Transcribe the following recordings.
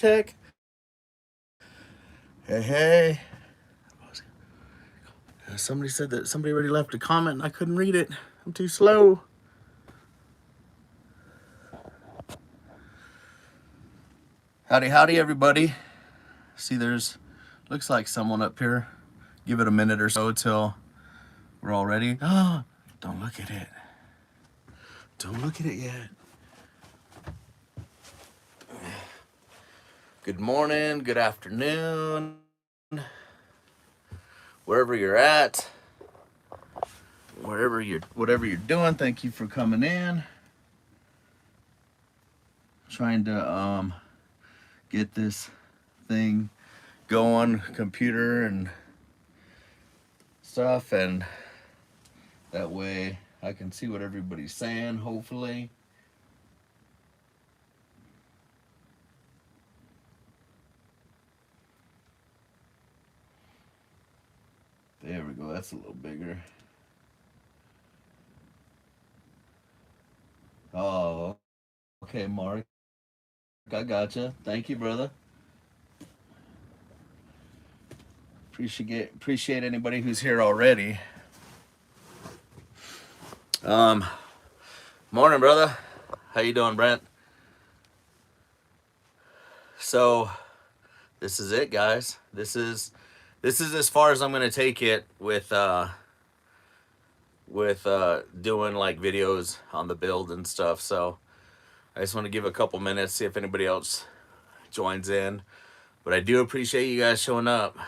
check. Hey, hey. Somebody said that somebody already left a comment and I couldn't read it. I'm too slow. Howdy, howdy, everybody. See, looks like someone up here. Give it a minute or so till we're all ready. Oh, don't look at it. Don't look at it yet. Good morning, good afternoon, wherever you're at, whatever you're doing. Thank you for coming in. Trying to get this thing going, computer and stuff, and that way I can see what everybody's saying, hopefully. There we go, that's a little bigger. Oh, okay, Mark. I gotcha. Thank you, brother. Appreciate anybody who's here already. Morning, brother. How you doing, Brent? So, this is it, guys. This is as far as I'm gonna take it with doing like videos on the build and stuff. So, I just want to give a couple minutes, see if anybody else joins in. But I do appreciate you guys showing up.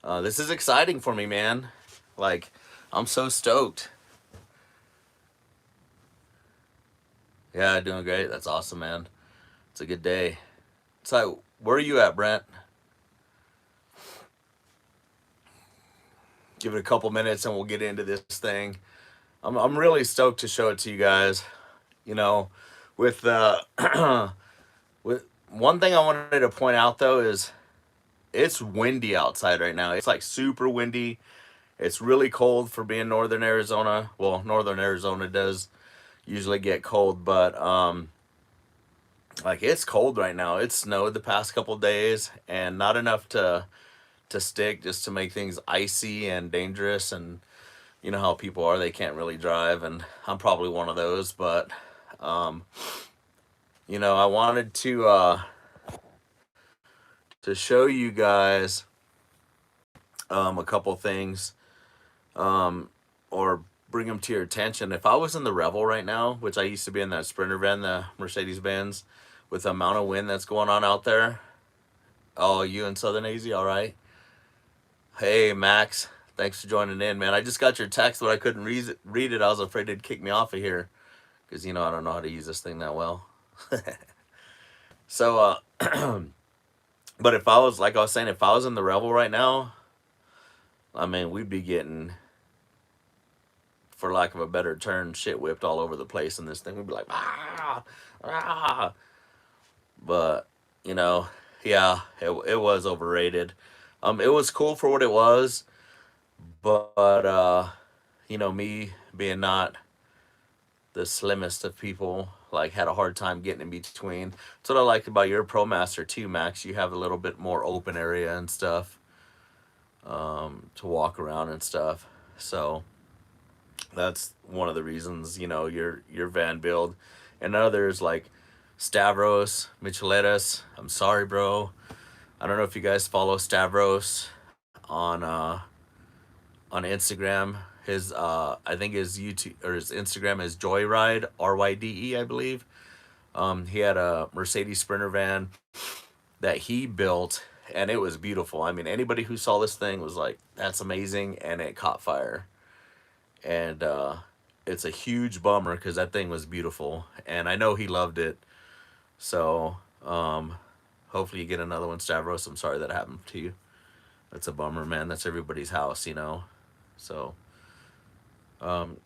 This is exciting for me, man. Like, I'm so stoked. Yeah, doing great. That's awesome, man. It's a good day. So, where are you at, Brent? Give it a couple minutes and we'll get into this thing. I'm really stoked to show it to you guys. You know, with with one thing I wanted to point out though is it's windy outside right now. It's like super windy. It's really cold for being northern Arizona. Well, northern Arizona does usually get cold, but like it's cold right now. It snowed the past couple days and not enough to stick, just to make things icy and dangerous. And you know how people are, they can't really drive, and I'm probably one of those. But you know, I wanted to show you guys a couple things, or bring them to your attention. If I was in the Revel right now, which I used to be in that Sprinter van, the Mercedes Benz, with the amount of wind that's going on out there. Oh, you in Southern AZ, all right? Hey, Max, thanks for joining in, man. I just got your text, but I couldn't read it. I was afraid it'd kick me off of here because, you know, I don't know how to use this thing that well. So, but if I was, like I was saying, if I was in the Revel right now, I mean, we'd be getting, for lack of a better term, shit whipped all over the place in this thing. We'd be like, ah, ah. But, you know, yeah, it was overrated. It was cool for what it was, but you know, me being not the slimmest of people, like, had a hard time getting in between. That's what I liked about your ProMaster too, Max. You have a little bit more open area and stuff, to walk around and stuff. So that's one of the reasons, you know, your van build. And others like Stavros Micheletas. I'm sorry, bro. I don't know if you guys follow Stavros on Instagram. His I think his YouTube or his Instagram is Joyride RYDE, I believe. He had a Mercedes Sprinter van that he built, and it was beautiful. I mean, anybody who saw this thing was like, "That's amazing," and it caught fire. And it's a huge bummer because that thing was beautiful, and I know he loved it. So hopefully you get another one, Stavros. I'm sorry that happened to you. That's a bummer, man. That's everybody's house, you know. So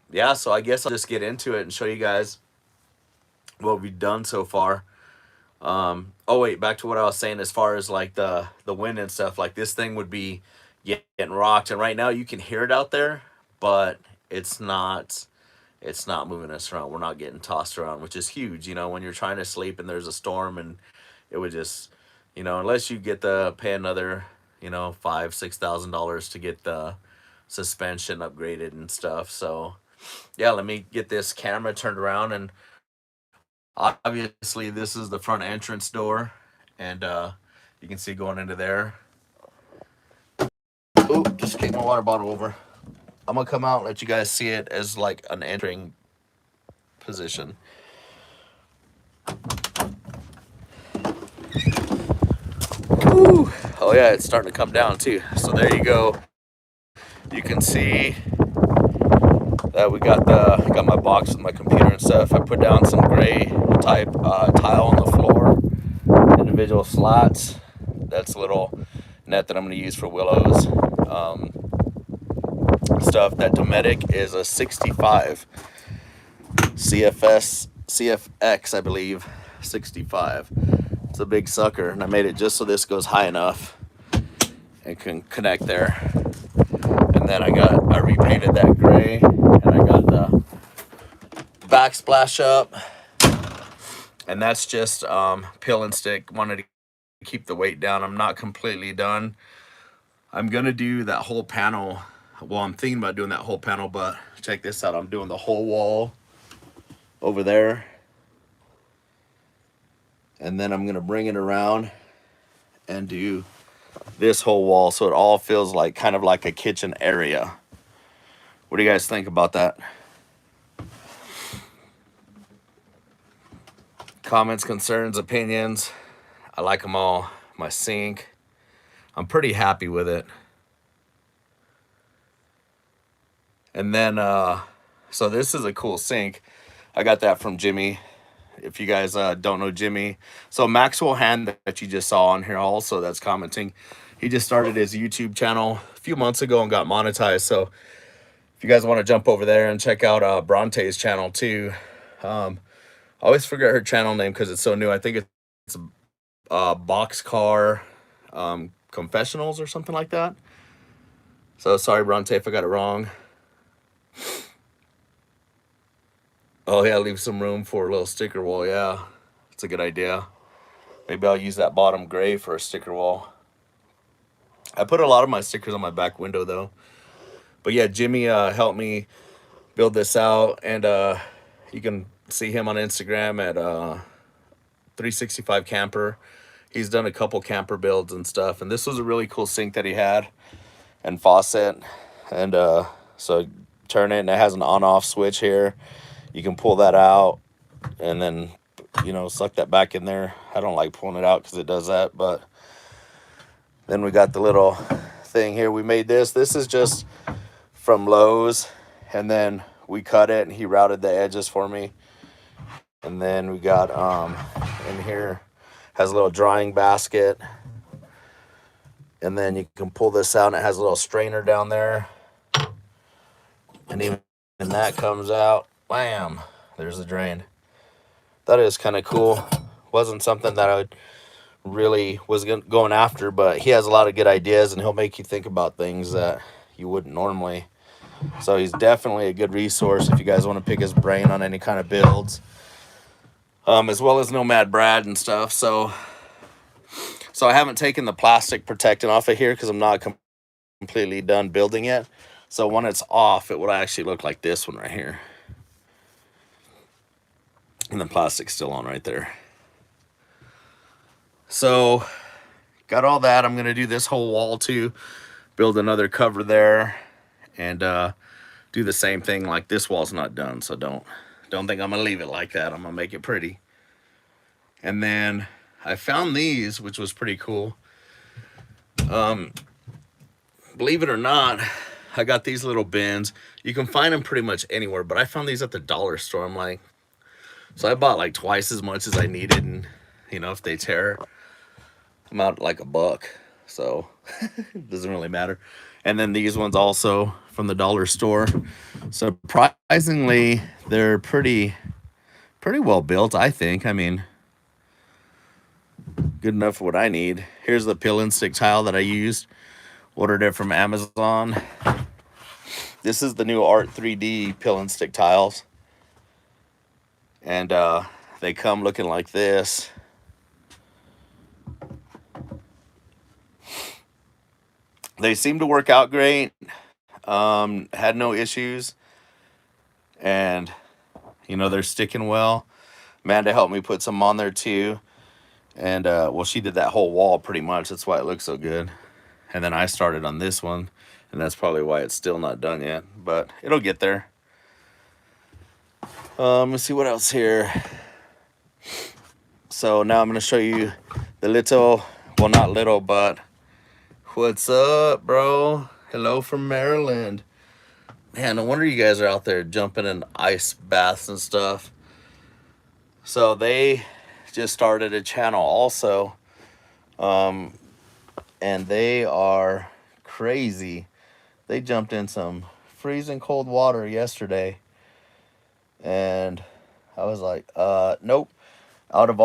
yeah, so I guess I'll just get into it and show you guys what we've done so far. Oh wait, back to what I was saying as far as like the wind and stuff. Like this thing would be getting rocked, and right now you can hear it out there, but it's not moving us around. We're not getting tossed around, which is huge. You know, when you're trying to sleep and there's a storm and it would just, you know, unless you get the pay another, you know, $5,000-6,000 to get the suspension upgraded and stuff. So yeah, let me get this camera turned around, and obviously this is the front entrance door, and you can see going into there. Oh, just kicked my water bottle over. I'm gonna come out and let you guys see it as like an entering position. Ooh. Oh yeah, it's starting to come down too. So there you go. You can see that we got my box with my computer and stuff. I put down some gray type tile on the floor, individual slots. That's a little net that I'm going to use for Willow's stuff. That Dometic is a 65 CFX, I believe, 65. It's a big sucker, and I made it just so this goes high enough and can connect there. And then I repainted that gray, and I got the backsplash up, and that's just peel and stick. Wanted to keep the weight down. I'm not completely done. I'm gonna do that whole panel. Well, I'm thinking about doing that whole panel, but check this out. I'm doing the whole wall over there, and then I'm gonna bring it around and do this whole wall so it all feels like kind of like a kitchen area. What do you guys think about that? Comments, concerns, opinions, I like them all. My sink, I'm pretty happy with it. And then so this is a cool sink. I got that from Jimmy. If you guys don't know Jimmy, so Maxwell Hand that you just saw on here also that's commenting, he just started his YouTube channel a few months ago and got monetized. So if you guys want to jump over there and check out Bronte's channel too. I always forget her channel name because it's so new. I think it's Boxcar Confessionals or something like that. So sorry, Bronte, if I got it wrong. Oh yeah, leave some room for a little sticker wall. Yeah, it's a good idea. Maybe I'll use that bottom gray for a sticker wall. I put a lot of my stickers on my back window though. But yeah, Jimmy helped me build this out, and you can see him on Instagram at 365 Camper. He's done a couple camper builds and stuff, and this was a really cool sink that he had and faucet. And so turn it, and it has an on-off switch here. You can pull that out and then, you know, suck that back in there. I don't like pulling it out because it does that. But then we got the little thing here. We made this. This is just from Lowe's, and then we cut it, and he routed the edges for me. And then we got in here has a little drying basket, and then you can pull this out, and it has a little strainer down there, and even that comes out. Bam, there's the drain. That is kind of cool. Wasn't something that I really was going after, but he has a lot of good ideas, and he'll make you think about things that you wouldn't normally. So he's definitely a good resource if you guys want to pick his brain on any kind of builds, as well as Nomad Brad and stuff. So I haven't taken the plastic protectant off of here because I'm not completely done building it. So when it's off, it would actually look like this one right here. And the plastic's still on right there. So got all that. I'm going to do this whole wall too. Build another cover there. And do the same thing. Like this wall's not done. So don't think I'm going to leave it like that. I'm going to make it pretty. And then I found these, which was pretty cool. Believe it or not, I got these little bins. You can find them pretty much anywhere. But I found these at the dollar store. I'm like, so I bought like twice as much as I needed, and you know, if they tear, I'm out like $1. So it doesn't really matter. And then these ones also from the dollar store. Surprisingly, they're pretty well built, I think. I mean, good enough for what I need. Here's the peel and stick tile that I used. Ordered it from Amazon. This is the new Art 3D peel and stick tiles. And they come looking like this. They seem to work out great. Had no issues, and they're sticking well. Amanda helped me put some on there too, and well, she did that whole wall pretty much. That's why it looks so good. And then I started on this one, and that's probably why it's still not done yet, but it'll get there. Let's see what else here. So now I'm gonna show you the little, well, not little, but what's up, bro? Hello from Maryland. Man, no wonder you guys are out there jumping in ice baths and stuff. So they just started a channel also, and they are crazy. They jumped in some freezing cold water yesterday, and I was like, nope. Out of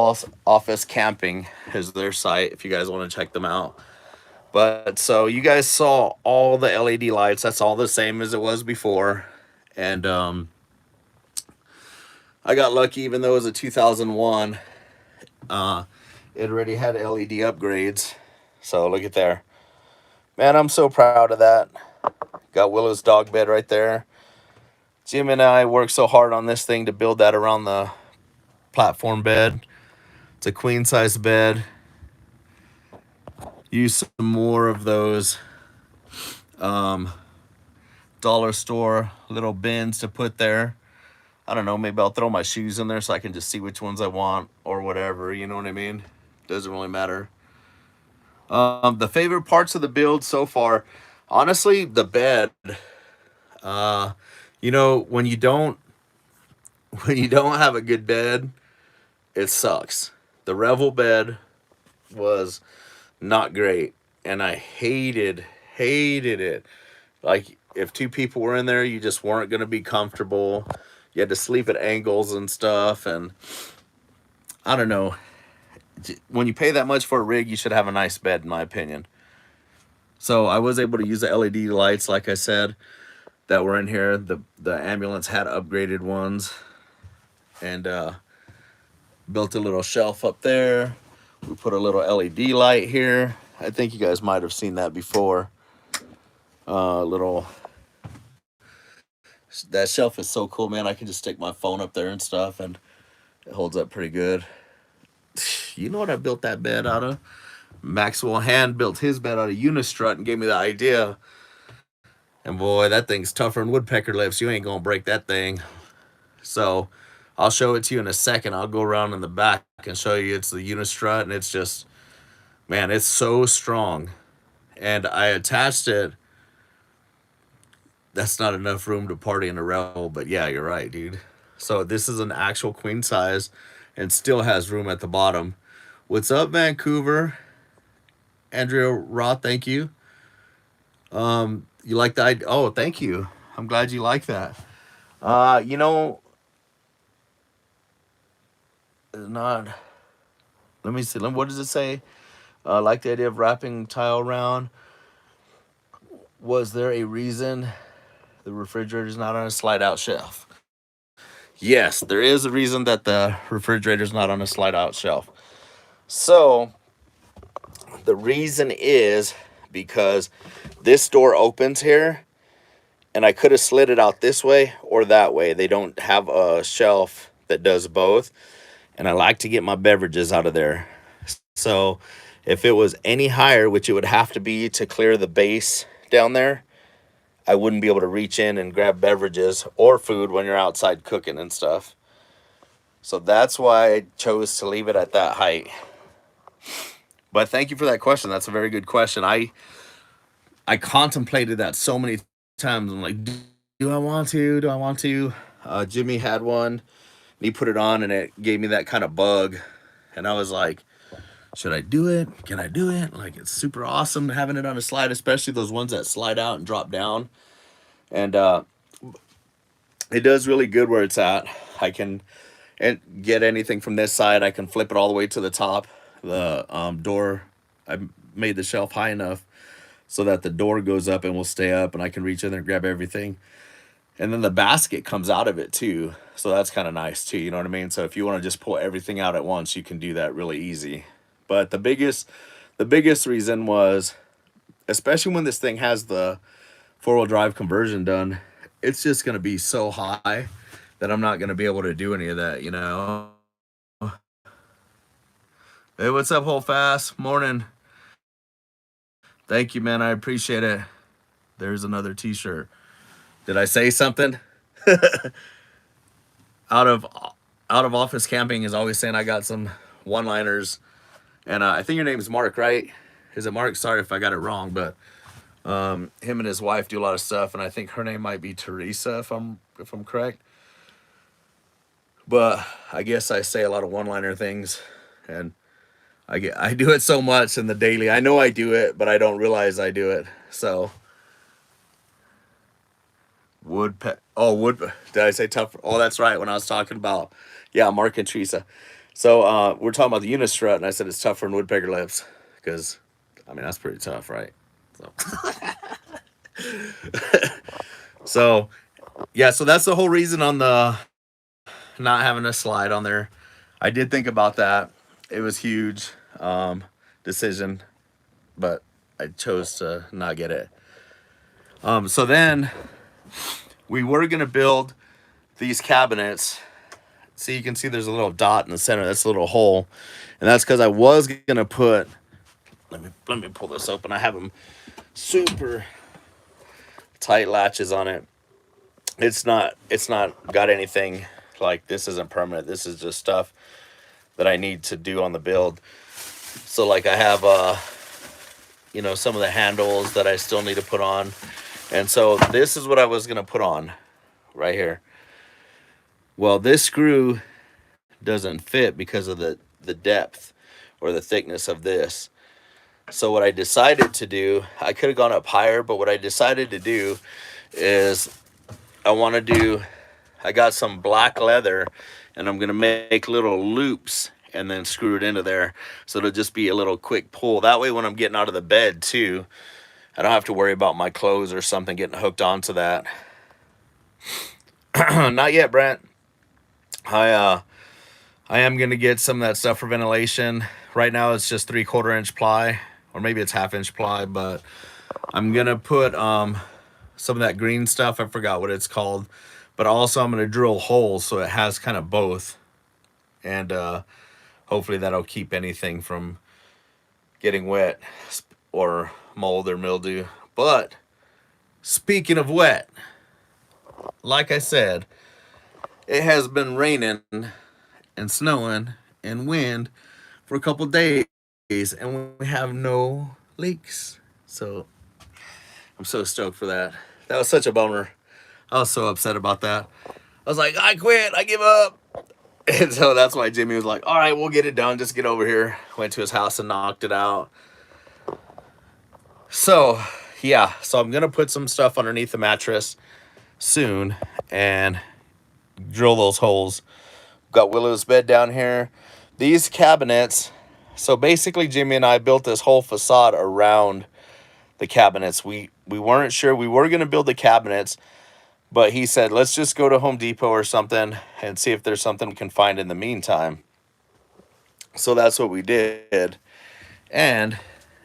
Office Camping is their site if you guys want to check them out. But so you guys saw all the LED lights. That's all the same as it was before. And I got lucky, even though it was a 2001, it already had LED upgrades. So look at there. Man, I'm so proud of that. Got Willow's dog bed right there. Jim and I worked so hard on this thing to build that around the platform bed. It's a queen size bed. Use some more of those dollar store little bins to put there. I don't know, maybe I'll throw my shoes in there so I can just see which ones I want or whatever, you know what I mean? Doesn't really matter. The favorite parts of the build so far, honestly, the bed. When you don't have a good bed, it sucks. The Revel bed was not great, and I hated it. Like, if two people were in there, you just weren't going to be comfortable. You had to sleep at angles and stuff, and I don't know. When you pay that much for a rig, you should have a nice bed, in my opinion. So I was able to use the LED lights, like I said, that were in here. The ambulance had upgraded ones, and built a little shelf up there. We put a little LED light here. I think you guys might have seen that before. That shelf is so cool, man. I can just stick my phone up there and stuff, and it holds up pretty good. You know what I built that bed out of? Maxwell Hand built his bed out of Unistrut and gave me the idea. And boy, that thing's tougher than woodpecker lips. You ain't gonna break that thing. So I'll show it to you in a second. I'll go around in the back and show you it's the Unistrut, and it's just, man, it's so strong. And I attached it. That's not enough room to party in a Revel, but yeah, you're right, dude. So this is an actual queen size and still has room at the bottom. What's up, Vancouver? Andrea Roth, thank you. You like the idea? Oh, thank you. I'm glad you like that. Not. Let me see. What does it say? Like the idea of wrapping tile around. Was there a reason the refrigerator's not on a slide-out shelf? Yes, there is a reason that the refrigerator's not on a slide-out shelf. So the reason is because this door opens here, and I could have slid it out this way or that way. They don't have a shelf that does both, and I like to get my beverages out of there. So if it was any higher, which it would have to be to clear the base down there, I wouldn't be able to reach in and grab beverages or food when you're outside cooking and stuff. So that's why I chose to leave it at that height. But thank you for that question. That's a very good question. I contemplated that so many times. I'm like, do I want to? Do I want to? Jimmy had one, and he put it on, and it gave me that kind of bug. And I was like, should I do it? Can I do it? Like, it's super awesome having it on a slide, especially those ones that slide out and drop down. And it does really good where it's at. I can get anything from this side. I can flip it all the way to the top. The door, I made the shelf high enough so that the door goes up and will stay up, and I can reach in there and grab everything. And then the basket comes out of it too. So that's kind of nice too. You know what I mean? So if you want to just pull everything out at once, you can do that really easy. But the biggest reason was especially when this thing has the 4-wheel drive conversion done, it's just going to be so high that I'm not going to be able to do any of that, you know? Hey, what's up, Whole Fast? Morning. Thank you, man. I appreciate it. There's another t-shirt. Did I say something? out of out of office camping is always saying I got some one-liners. And I think your name is Mark, right? Is it Mark? Sorry if I got it wrong, but him and his wife do a lot of stuff, and I think her name might be Teresa, if I'm correct. But I guess I say a lot of one-liner things, and I do it so much in the daily. I know I do it, but I don't realize I do it. So did I say tough? Oh, that's right. When I was talking about, yeah, Mark and Teresa. So we're talking about the unistrut, and I said it's tougher than woodpecker lips because, I mean, that's pretty tough, right? So yeah, so that's the whole reason on the not having a slide on there. I did think about that. It was huge decision, but I chose to not get it. So then we were gonna build these cabinets. See, you can see there's a little dot in the center. That's a little hole, and that's because I was gonna put. Let me pull this open. I have them super tight latches on it. It's not got anything like this. Isn't permanent. This is just stuff that I need to do on the build. So like I have some of the handles that I still need to put on. And so this is what I was gonna put on right here. Well, this screw doesn't fit because of the depth or the thickness of this. So what I decided to do, I could have gone up higher, but what I decided to do is I got some black leather, and I'm gonna make little loops and then screw it into there. So it'll just be a little quick pull. That way when I'm getting out of the bed too, I don't have to worry about my clothes or something getting hooked onto that. Not yet, Brent. I am gonna get some of that stuff for ventilation. Right now it's just 3/4 inch ply, or maybe it's 1/2 inch ply, but I'm gonna put some of that green stuff. I forgot what it's called, but also I'm gonna drill holes so it has kind of both, and hopefully that'll keep anything from getting wet or mold or mildew. But speaking of wet, like I said, it has been raining and snowing and wind for a couple days, and we have no leaks. So I'm so stoked for that. That was such a bummer. I was so upset about that. I was like, I quit. I give up. And so that's why Jimmy was like, all right, we'll get it done. Just get over here. Went to his house and knocked it out. So, yeah. So I'm going to put some stuff underneath the mattress soon and drill those holes. Got Willow's bed down here. These cabinets. So basically, Jimmy and I built this whole facade around the cabinets. We weren't sure. We were going to build the cabinets, but he said, let's just go to Home Depot or something and see if there's something we can find in the meantime. So that's what we did. And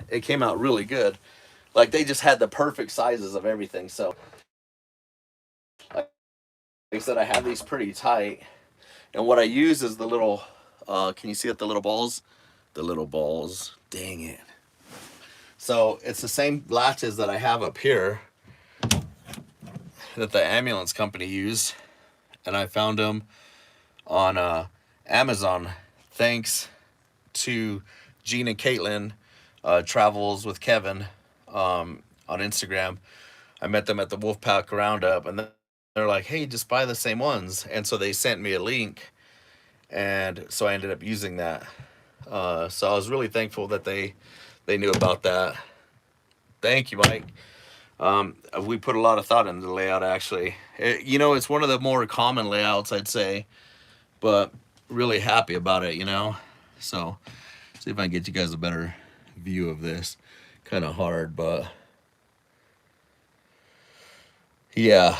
it came out really good. Like, they just had the perfect sizes of everything. So, like I said, I have these pretty tight. And what I use is the little, can you see it, the little balls? The little balls. Dang it. So it's the same latches that I have up here that the ambulance company used, and I found them on Amazon thanks to Gene and Caitlin Travels with Kevin on Instagram. I met them at the Wolfpack Roundup, and they're like, hey, just buy the same ones. And so they sent me a link, and so I ended up using that. So I was really thankful that they knew about that. Thank you, Mike. We put a lot of thought into the layout, actually. It's one of the more common layouts, I'd say, but really happy about it, So, see if I can get you guys a better view of this. Kind of hard, but yeah.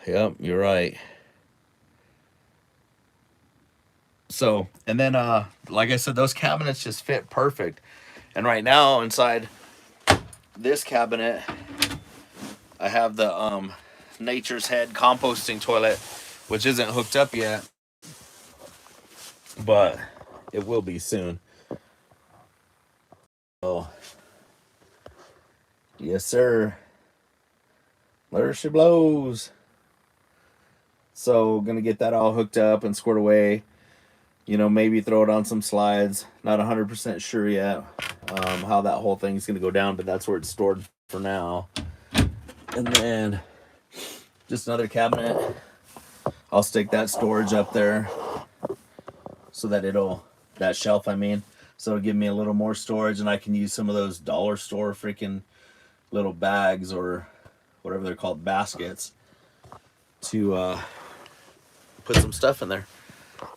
Yep, you're right. So, and then, like I said, those cabinets just fit perfect. And right now, inside this cabinet, I have the Nature's Head composting toilet, which isn't hooked up yet, but it will be soon. Oh, yes, sir. There she blows. So, gonna get that all hooked up and squared away. You know, maybe throw it on some slides. Not 100% sure yet how that whole thing's gonna go down, but that's where it's stored for now. And then just another cabinet. I'll stick that storage up there so that that shelf, I mean, so it'll give me a little more storage, and I can use some of those dollar store freaking little bags or whatever they're called, baskets, to put some stuff in there.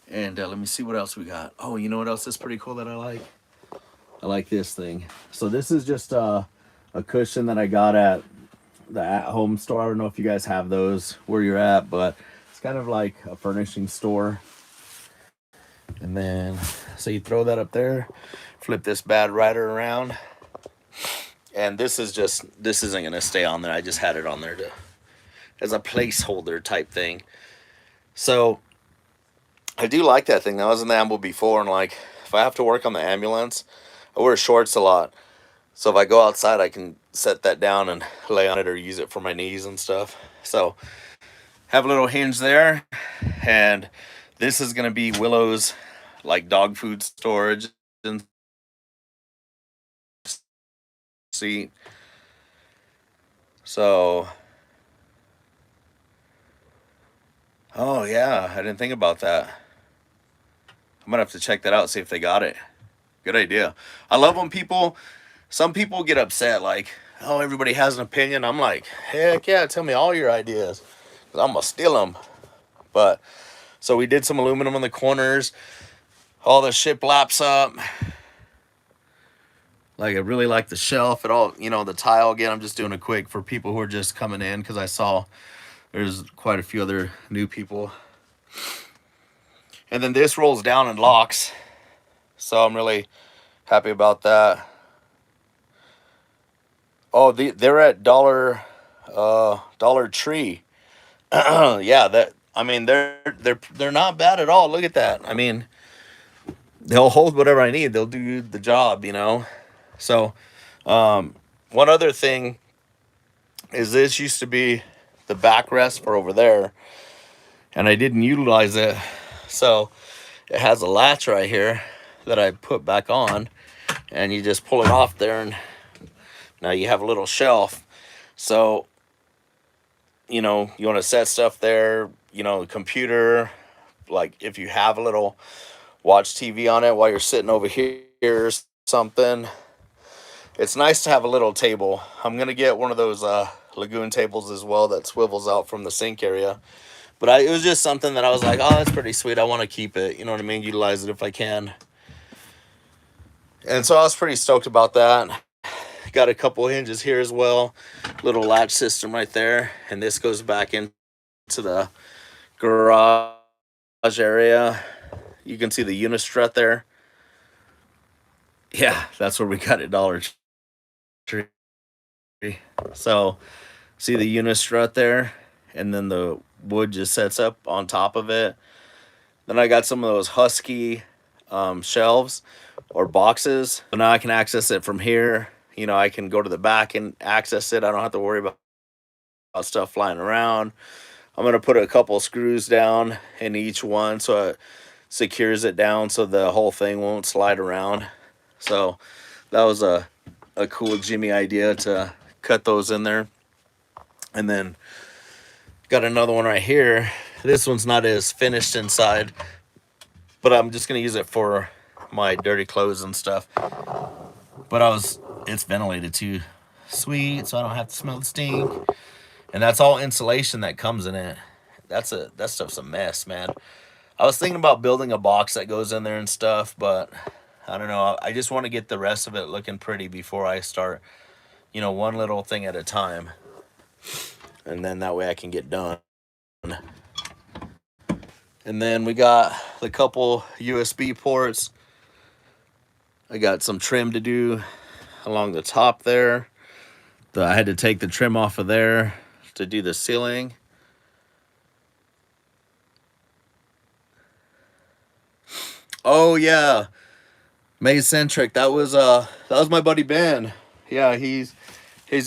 And let me see what else we got. Oh, you know what else is pretty cool that I like? I like this thing. So this is just a cushion that I got at the at-home store. I don't know if you guys have those where you're at, but it's kind of like a furnishing store. And then, so you throw that up there, flip this bad rider around, and this isn't going to stay on there. I just had it on there as a placeholder type thing. So I do like that thing. I was in the ambulance before, and like, if I have to work on the ambulance, I wear shorts a lot. So if I go outside, I can set that down and lay on it or use it for my knees and stuff. So have a little hinge there, and this is going to be Willow's like dog food storage and seat. So, oh yeah, I didn't think about that. I'm gonna have to check that out, see if they got it. Good idea. I love when some people get upset, like, oh, everybody has an opinion. I'm like, heck yeah, tell me all your ideas, 'cause I'm gonna steal them. But so we did some aluminum on the corners. All the shiplaps up. Like, I really like the shelf. It all, you know, the tile again. I'm just doing it quick for people who are just coming in, because I saw there's quite a few other new people. And then this rolls down and locks. So I'm really happy about that. Oh, they're at Dollar Tree. Yeah, I mean, they're not bad at all. Look at that. I mean, they'll hold whatever I need. They'll do the job, you know. So, one other thing is, this used to be the backrest for over there, and I didn't utilize it. So it has a latch right here that I put back on, and you just pull it off there, and now you have a little shelf. So, you know, you want to set stuff there, you know, the computer, like if you have a little watch TV on it while you're sitting over here or something. It's nice to have a little table. I'm going to get one of those lagoon tables as well that swivels out from the sink area. But it was just something that I was like, oh, that's pretty sweet. I want to keep it. You know what I mean? Utilize it if I can. And so I was pretty stoked about that. Got a couple hinges here as well. Little latch system right there. And this goes back into the garage area. You can see the unistrut there. Yeah, that's where we got it, Dollar Tree. So, see the unistrut there, and then the wood just sets up on top of it. Then I got some of those Husky shelves or boxes. So now I can access it from here. You know, I can go to the back and access it. I don't have to worry about stuff flying around. I'm going to put a couple screws down in each one so it secures it down so the whole thing won't slide around. So that was a cool Jimmy idea to cut those in there. And then got another one right here. This one's not as finished inside, but I'm just going to use it for my dirty clothes and stuff. But it's ventilated too. Sweet, so I don't have to smell the stink. And that's all insulation that comes in it. That stuff's a mess, man. I was thinking about building a box that goes in there and stuff, but I don't know. I just want to get the rest of it looking pretty before I start, you know, one little thing at a time. And then that way I can get done. And then we got the couple USB ports. I got some trim to do along the top there. I had to take the trim off of there to do the ceiling. Oh yeah, Maycentric. That was my buddy Ben. Yeah, he's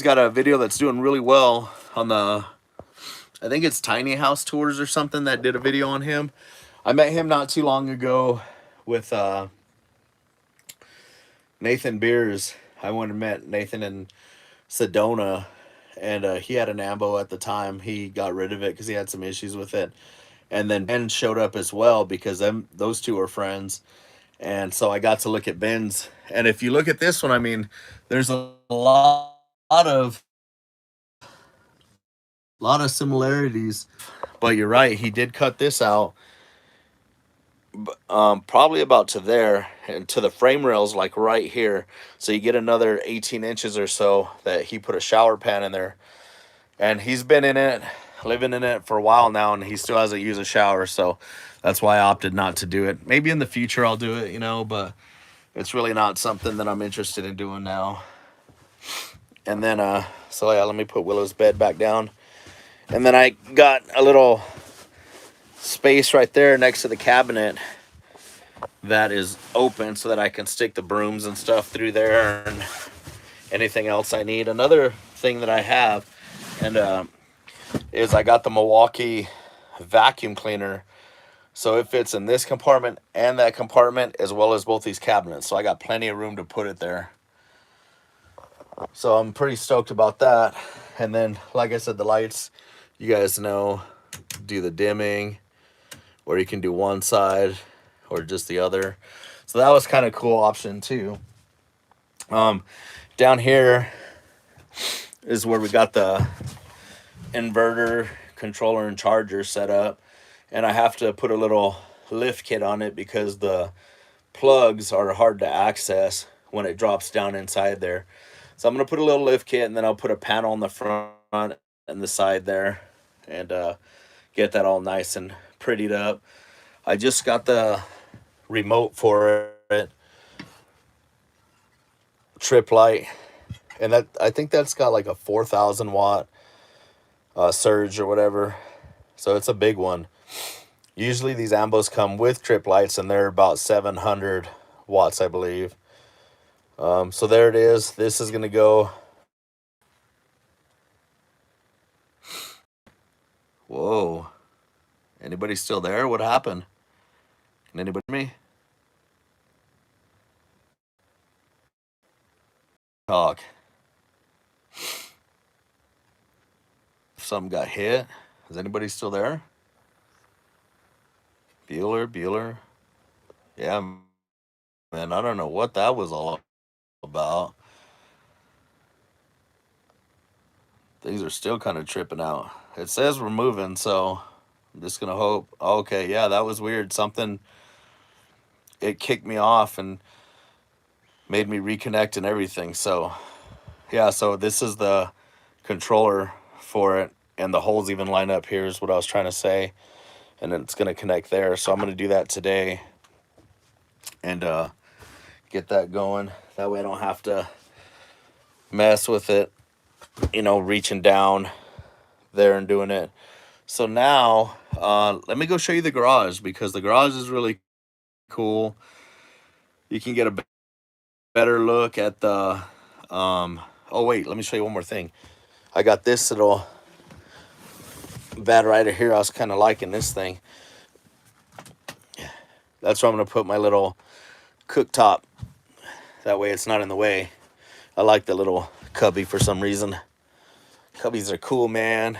got a video that's doing really well on the, I think it's Tiny House Tours or something, that did a video on him. I met him not too long ago with Nathan Beers. I went and met Nathan in Sedona, and he had an Ambo at the time. He got rid of it because he had some issues with it. And then Ben showed up as well because those two are friends. And so I got to look at Ben's. And if you look at this one, I mean, there's a of lot of similarities. But you're right, he did cut this out. Probably about to there, and to the frame rails, like right here. So you get another 18 inches or so that he put a shower pan in there. And he's been in it, living in it for a while now, and he still hasn't used a shower. So that's why I opted not to do it. Maybe in the future I'll do it, you know, but it's really not something that I'm interested in doing now. And then, so yeah, let me put Willow's bed back down. And then I got a little space right there next to the cabinet that is open so that I can stick the brooms and stuff through there and anything else I need. Another thing that I have is I got the Milwaukee vacuum cleaner, so it fits in this compartment and that compartment as well as both these cabinets, so I got plenty of room to put it there. So I'm pretty stoked about that. And then, like I said, the lights, you guys know, do the dimming, or you can do one side or just the other. So that was kind of cool option too. Down here is where we got the inverter, controller, and charger set up. And I have to put a little lift kit on it because the plugs are hard to access when it drops down inside there. So I'm going to put a little lift kit, and then I'll put a panel on the front and the side there, and get that all nice and prettied up. I just got the remote for it, trip light, and that, I think that's got like a 4,000 watt surge or whatever, so it's a big one. Usually these Ambos come with trip lights, and they're about 700 watts, I believe. So there it is. This is gonna go. Whoa, anybody still there? What happened? Can anybody hear me? Talk. Something got hit. Is anybody still there? Bueller. Yeah, man, I don't know what that was all about. Things are still kind of tripping out. It says we're moving, so I'm just gonna hope. Okay, yeah, that was weird. Something, it kicked me off and made me reconnect and everything. So yeah, so this is the controller for it, and the holes even line up here is what I was trying to say. And then it's gonna connect there. So I'm gonna do that today and get that going. That way I don't have to mess with it, you know, reaching down there and doing it. So now let me go show you the garage, because the garage is really cool. You can get a better look at the oh wait, let me show you one more thing. I got this little bed right here. I was kind of liking this thing. That's where I'm gonna put my little cooktop. That way it's not in the way. I like the little cubby for some reason. Cubbies are cool, man.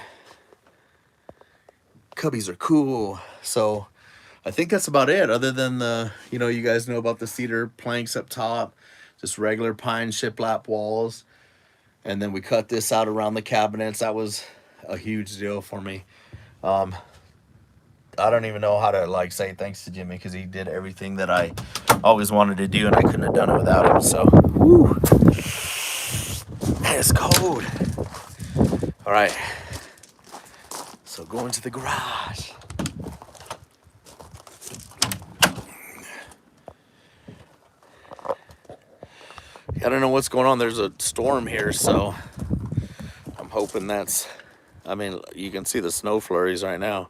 Cubbies are cool. So I think that's about it, other than the, you know, you guys know about the cedar planks up top, just regular pine shiplap walls. And then we cut this out around the cabinets. That was a huge deal for me. I don't even know how to like say thanks to Jimmy, because he did everything that I always wanted to do, and I couldn't have done it without him. So, whew. It's cold. All right. So going to the garage. I don't know what's going on. There's a storm here, so hoping that's, I mean, you can see the snow flurries right now.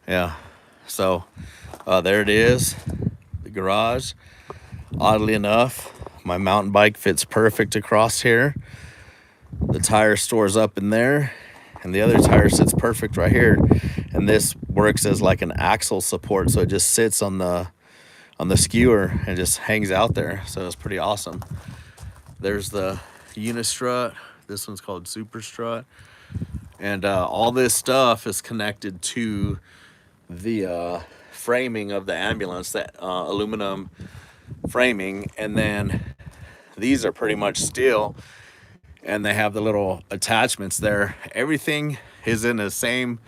Yeah. So there it is, the garage. Oddly enough, my mountain bike fits perfect across here. The tire stores up in there, and the other tire sits perfect right here. And this works as like an axle support, so it just sits on the skewer and just hangs out there. So it's pretty awesome. There's the Unistrut. This one's called Super Strut. And all this stuff is connected to the framing of the ambulance, that aluminum framing. And then these are pretty much steel, and they have the little attachments there. Everything is in the same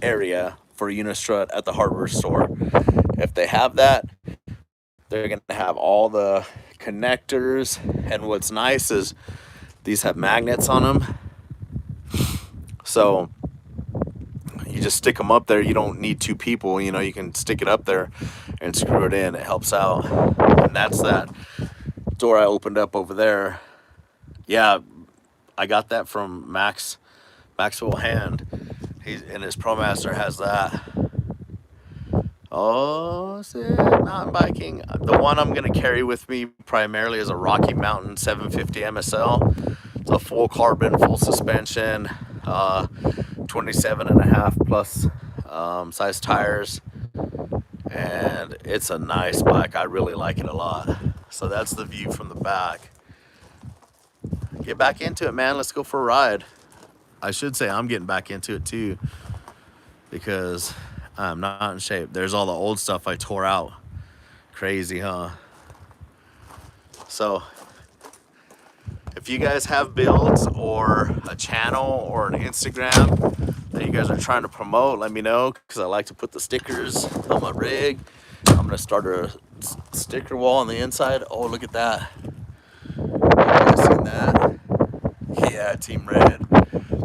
area for Unistrut at the hardware store. If they have that, they're going to have all the connectors. And what's nice is these have magnets on them. So you just stick them up there. You don't need two people. You know, you can stick it up there and screw it in. It helps out. And that's that door I opened up over there. Yeah, I got that from Maxwell Hand. He's in his ProMaster has that. Oh, mountain biking. The one I'm going to carry with me primarily is a Rocky Mountain 750 MSL. It's a full carbon, full suspension, 27.5 plus size tires. And it's a nice bike. I really like it a lot. So that's the view from the back. Get back into it, man. Let's go for a ride. I should say I'm getting back into it too, because I'm not in shape. There's all the old stuff I tore out. Crazy, huh? So if you guys have builds or a channel or an Instagram that you guys are trying to promote, let me know, because I like to put the stickers on my rig. I'm gonna start a sticker wall on the inside. Oh, look at that. You guys seen that? Yeah, Team Red.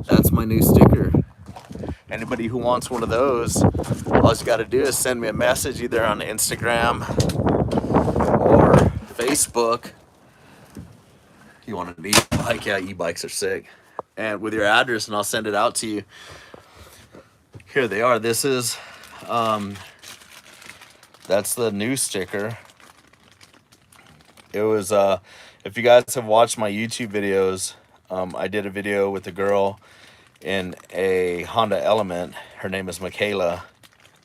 That's my new sticker. Anybody who wants one of those, all you got to do is send me a message either on Instagram or Facebook. You want an e-bike? Yeah, e-bikes are sick. And with your address, and I'll send it out to you. Here they are. This is, that's the new sticker. It was, if you guys have watched my YouTube videos, I did a video with a girl in a Honda Element. Her name is Michaela.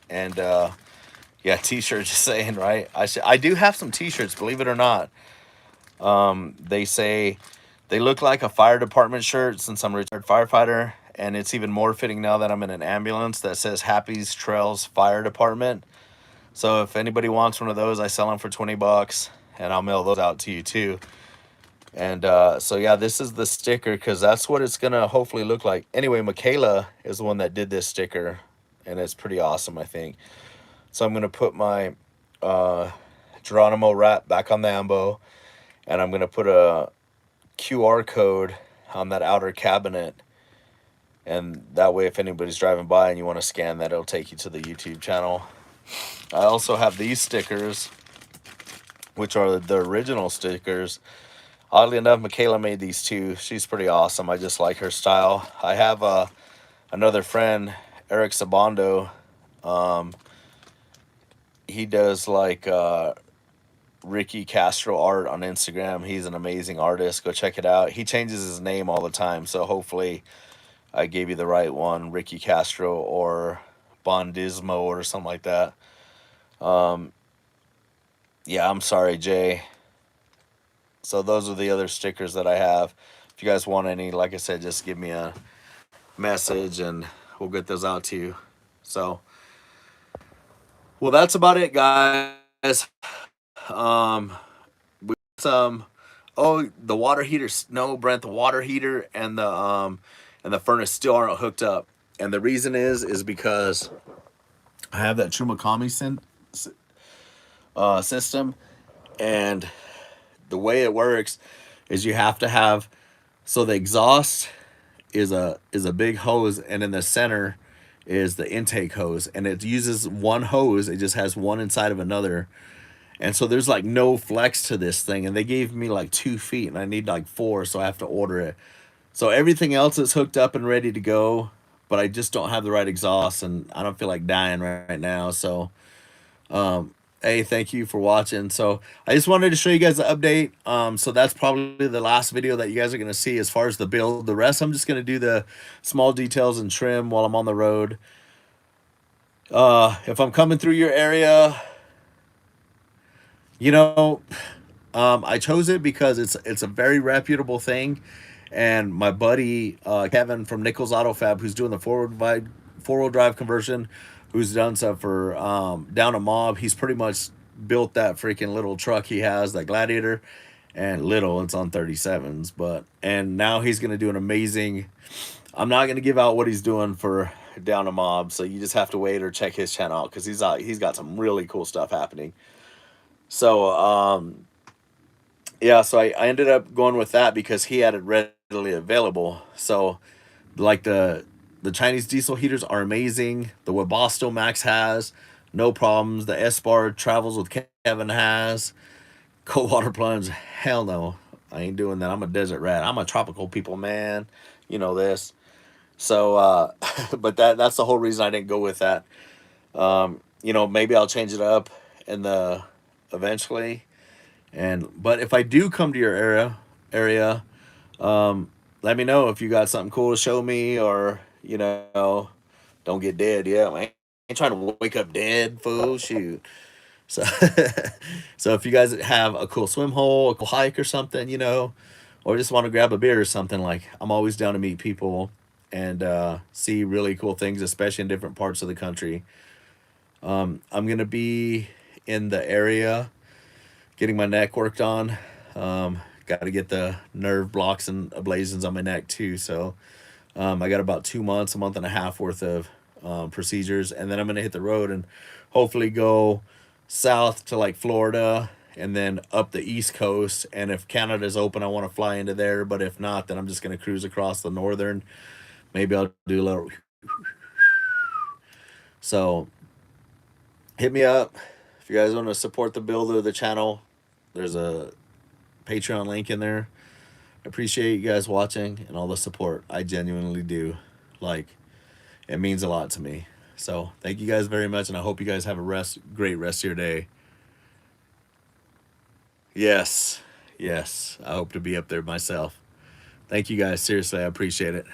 And yeah, t-shirt, just saying, right? I do have some t-shirts, believe it or not. They say they look like a fire department shirt, since I'm a retired firefighter, and it's even more fitting now that I'm in an ambulance, that says Happy's Trails Fire Department. So if anybody wants one of those, I sell them for 20 bucks, and I'll mail those out to you too. And so yeah, this is the sticker, because that's what it's gonna hopefully look like. Anyway, Michaela is the one that did this sticker, and it's pretty awesome, I think. So I'm gonna put my Geronimo wrap back on the ambo, and I'm gonna put a QR code on that outer cabinet, and that way if anybody's driving by and you want to scan that, it'll take you to the YouTube channel. I also have these stickers, which are the original stickers. Oddly enough, Michaela made these too. She's pretty awesome. I just like her style. I have another friend, Eric Sabondo. He does like Ricky Castro art on Instagram. He's an amazing artist. Go check it out. He changes his name all the time, so hopefully I gave you the right one, Ricky Castro or Bondismo or something like that. Yeah, I'm sorry, Jay. So those are the other stickers that I have. If you guys want any, like I said, just give me a message and we'll get those out to you. So, well, that's about it, guys. We got some, oh, the water heater, no, Brent, the water heater and the furnace still aren't hooked up. And the reason is because I have that Chumakami system, and the way it works is you have to have, so the exhaust is a big hose, and in the center is the intake hose, and it uses one hose. It just has one inside of another, and so there's like no flex to this thing, and they gave me like 2 feet and I need like 4, so I have to order it. So everything else is hooked up and ready to go, but I just don't have the right exhaust, and I don't feel like dying right now. So, hey, thank you for watching. So I just wanted to show you guys the update. So that's probably the last video that you guys are gonna see as far as the build. The rest, I'm just gonna do the small details and trim while I'm on the road. If I'm coming through your area, you know, I chose it because it's a very reputable thing, and my buddy Kevin from Nichols Auto Fab, who's doing the four-wheel drive conversion, who's done stuff for down a mob. He's pretty much built that freaking little truck he has, that Gladiator, and little it's on 37s, but and now he's gonna do an amazing. I'm not gonna give out what he's doing for down a mob, so you just have to wait or check his channel out because he's got some really cool stuff happening. So yeah, so I ended up going with that because he had it readily available. So like the Chinese diesel heaters are amazing. The Webasto Max has no problems. The S-Bar Travels with Kevin has. Cold water plunge, hell no. I ain't doing that. I'm a desert rat. I'm a tropical people, man. You know this. So but that's the whole reason I didn't go with that. You know, maybe I'll change it up in the eventually. And but if I do come to your area, let me know if you got something cool to show me, or don't get dead. Yeah, man. Ain't trying to wake up dead, fool. Shoot. So, so if you guys have a cool swim hole, a cool hike or something, or just want to grab a beer or something, like I'm always down to meet people and see really cool things, especially in different parts of the country. I'm gonna be in the area getting my neck worked on. Got to get the nerve blocks and ablations on my neck too. So I got about 2 months, a month and a half worth of procedures, and then I'm gonna hit the road and hopefully go south to like Florida and then up the East Coast. And if Canada's open, I want to fly into there. But if not, then I'm just gonna cruise across the northern. Maybe I'll do a little. So hit me up if you guys want to support the build of the channel. There's a Patreon link in there. I appreciate you guys watching and all the support. I genuinely do. Like, it means a lot to me. So thank you guys very much, and I hope you guys have a great rest of your day. Yes, I hope to be up there myself. Thank you guys. Seriously, I appreciate it.